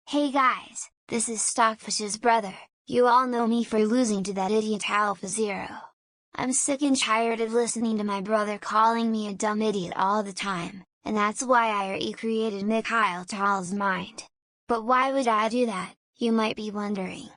Hey guys, this is StockFish's brother. You all know me for losing to that idiot AlphaZero. I'm sick and tired of listening to my brother calling me a dumb idiot all the time, and that's why I recreated Mikhail Tal's mind. But why would I do that, you might be wondering?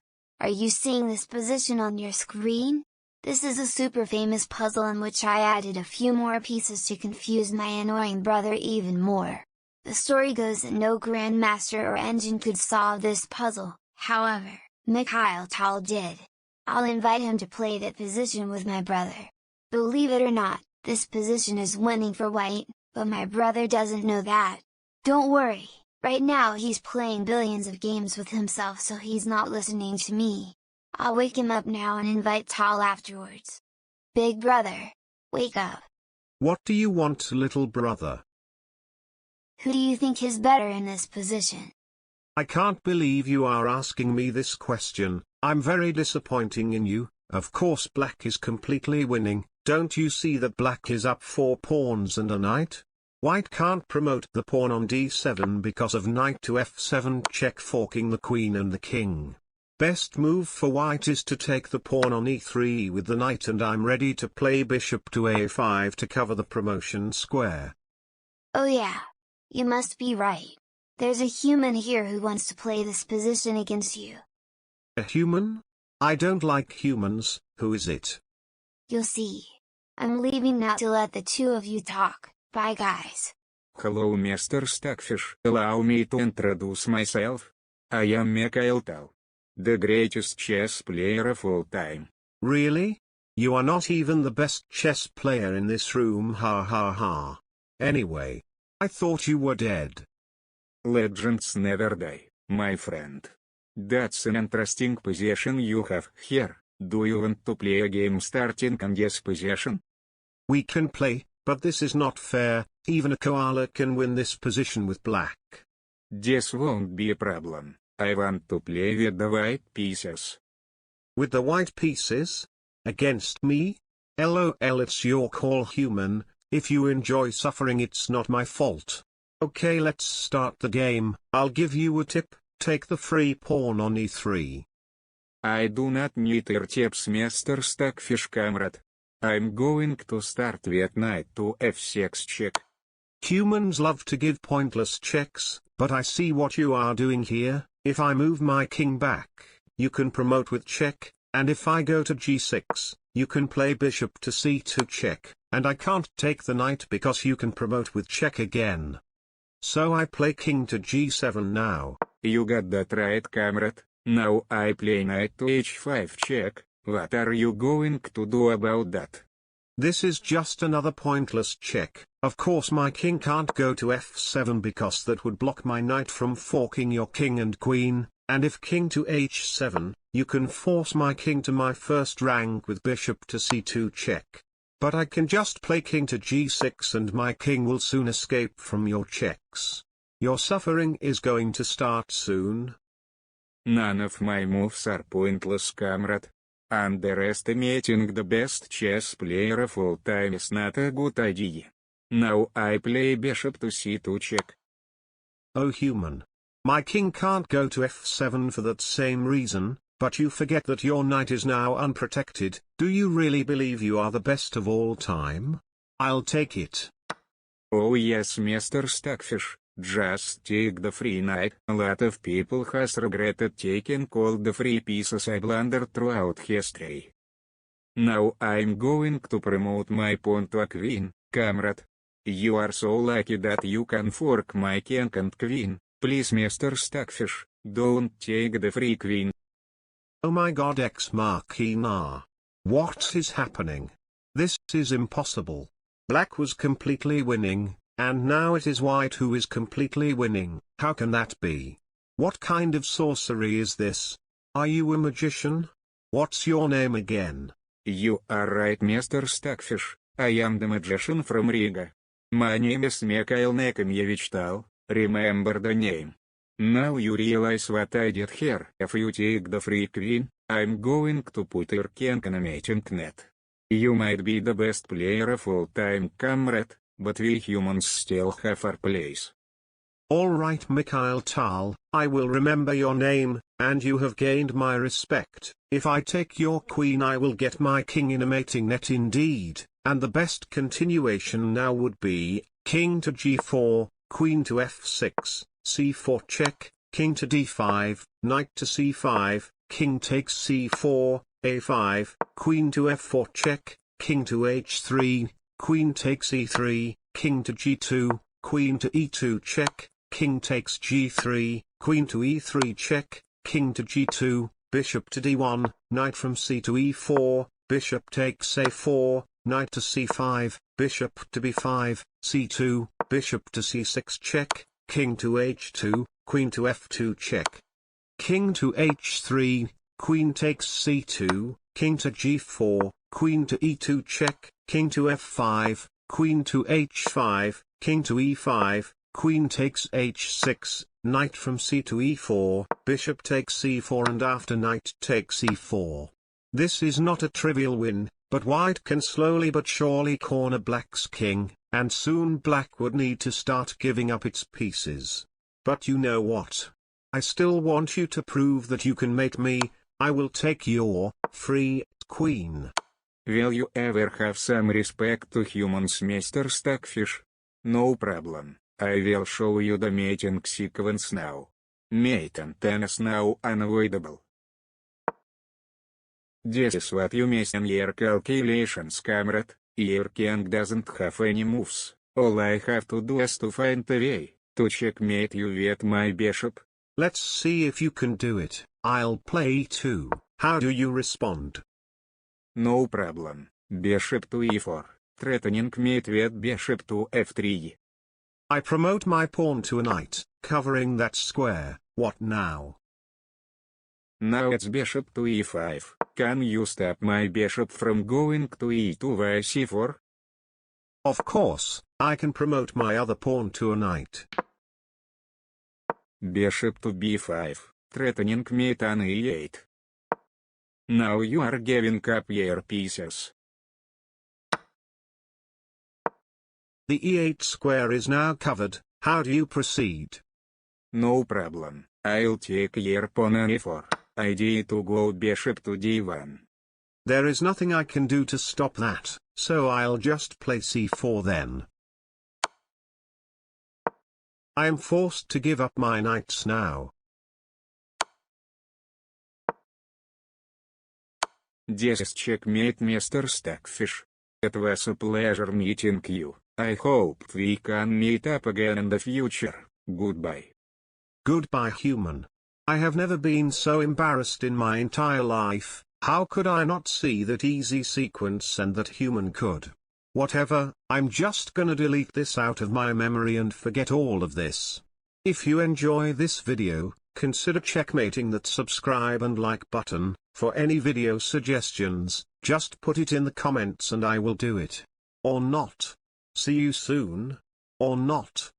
Are you seeing this position on your screen? This is a super famous puzzle in which I added a few more pieces to confuse my annoying brother even more. The story goes that no grandmaster or engine could solve this puzzle, however, Mikhail Tal did. I'll invite him to play that position with my brother. Believe it or not, this position is winning for white, but my brother doesn't know that. Don't worry, right now he's playing billions of games with himself, so he's not listening to me. I'll wake him up now and invite Tal afterwards. Big brother, wake up. What do you want, little brother? Who do you think is better in this position? I can't believe you are asking me this question. I'm very disappointing in you. Of course black is completely winning. Don't you see that black is up 4 pawns and a knight? White can't promote the pawn on d7 because of knight to f7 check, forking the queen and the king. Best move for white is to take the pawn on e3 with the knight, and I'm ready to play bishop to a5 to cover the promotion square. Oh yeah. You must be right. There's a human here who wants to play this position against you. A human? I don't like humans. Who is it? You'll see. I'm leaving now to let the two of you talk. Bye guys. Hello Mr. StockFish. Allow me to introduce myself. I am Mikhail Tal, the greatest chess player of all time. Really? You are not even the best chess player in this room, ha ha ha. Anyway, I thought you were dead. Legends never die, my friend. That's an interesting position you have here. Do you want to play a game starting on this position? We can play, but this is not fair. Even a koala can win this position with black. This won't be a problem. I want to play with the white pieces. With the white pieces? Against me? LOL, it's your call, human. If you enjoy suffering, it's not my fault. Okay, let's start the game. I'll give you a tip: take the free pawn on e3. I do not need your tips, Mr. StockFish comrade. I'm going to start with knight to f6 check. Humans love to give pointless checks, but I see what you are doing here. If I move my king back, you can promote with check, and if I go to g6, you can play bishop to c2 check, and I can't take the knight because you can promote with check again. So I play king to g7 now. You got that right, comrade. Now I play knight to h5 check. What are you going to do about that? This is just another pointless check. Of course my king can't go to f7 because that would block my knight from forking your king and queen, and if king to h7, you can force my king to my first rank with bishop to c2 check. But I can just play king to g6 and my king will soon escape from your checks. Your suffering is going to start soon. None of my moves are pointless, comrade. Underestimating the best chess player of all time is not a good idea. Now I play bishop to c2 check. Oh human. My king can't go to f7 for that same reason, but you forget that your knight is now unprotected. Do you really believe you are the best of all time? I'll take it. Oh yes, Mr. StockFish, just take the free knight. A lot of people has regretted taking all the free pieces I blundered throughout history. Now I'm going to promote my pawn to a queen, comrade. You are so lucky that you can fork my king and queen. Please, Mr. StockFish, don't take the free queen. Oh my god, X Machina. What is happening? This is impossible. Black was completely winning, and now it is white who is completely winning. How can that be? What kind of sorcery is this? Are you a magician? What's your name again? You are right, Mr. StockFish. I am the magician from Riga. My name is Mikhail Tal. Remember the name. Now you realize what I did here. If you take the free queen, I'm going to put your king on a mating net. You might be the best player of all time, comrade, but we humans still have our place. Alright Mikhail Tal, I will remember your name, and you have gained my respect. If I take your queen I will get my king in a mating net indeed, and the best continuation now would be, king to g4, queen to f6, c4 check, king to d5, knight to c5, king takes c4, a5, queen to f4 check, king to h3, queen takes e3, king to g2, queen to e2 check, king takes g3, queen to e3 check, king to g2, bishop to d1, knight from c to e4, bishop takes a4, knight to c5, bishop to b5, c2, bishop to c6 check, king to h2, queen to f2 check. King to h3, queen takes c2, king to g4, queen to e2 check, king to f5, queen to h5, king to e5, queen takes h6, knight from c to e4, bishop takes c4 and after knight takes e4. This is not a trivial win, but white can slowly but surely corner black's king, and soon black would need to start giving up its pieces. But you know what? I still want you to prove that you can mate me. I will take your free queen. Will you ever have some respect to humans, Mr. StockFish? No problem, I will show you the mating sequence now. Mate antenna is now unavoidable. This is what you miss in your calculations, comrade. Your king doesn't have any moves. All I have to do is to find a way to checkmate you with my bishop. Let's see if you can do it. I'll play e2. How do you respond? No problem. Bishop to e4, threatening mate with bishop to f3. I promote my pawn to a knight, covering that square. What now? Now it's bishop to e5. Can you stop my bishop from going to e2 via c4? Of course, I can promote my other pawn to a knight. Bishop to b5, threatening mate on e8. Now you are giving up your pieces. The e8 square is now covered. How do you proceed? No problem. I'll take your pawn on e4. Idea to go bishop to d1. There is nothing I can do to stop that, so I'll just play c4 then. I am forced to give up my knights now. This is checkmate, Mr. StockFish. It was a pleasure meeting you. I hope we can meet up again in the future. Goodbye. Goodbye, human. I have never been so embarrassed in my entire life. How could I not see that easy sequence and that human could? Whatever, I'm just gonna delete this out of my memory and forget all of this. If you enjoy this video, consider checkmating that subscribe and like button. For any video suggestions, just put it in the comments and I will do it. Or not. See you soon. Or not.